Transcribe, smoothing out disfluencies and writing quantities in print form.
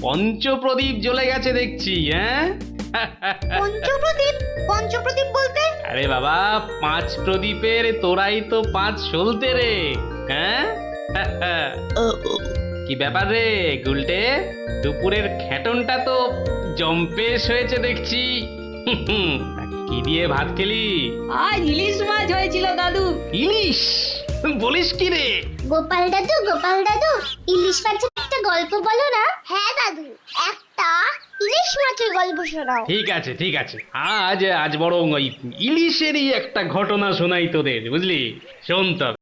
পঞ্চপ্রদীপ জ্বলে গেছে দেখছি। হ্যাঁ পঞ্চপ্রদীপ? পঞ্চপ্রদীপ বলতে? আরে বাবা, 5 প্রদীপের তোরাই তো 5 সলতে রে। হ্যাঁ কি ব্যাপার রে গুলটে, দুপুরের খেটনটা তো জম্পেশ হয়েছে দেখছি। কি দিয়ে ভাত খেলি? আজ ইলিশ মাছ হয়েছিল দাদু। ইলিশ? বলিস কি রে? গোপাল দাদু, গোপাল দাদু, ইলিশ মাছের একটা গল্প বলো না। হ্যাঁ দাদু, একটা ইলিশ মাছের গল্প শোনাও। ঠিক আছে ঠিক আছে, আজ আজ বরং ওই ইলিশেরই একটা ঘটনা শোনাই তোদের, বুঝলি? শোন তবে।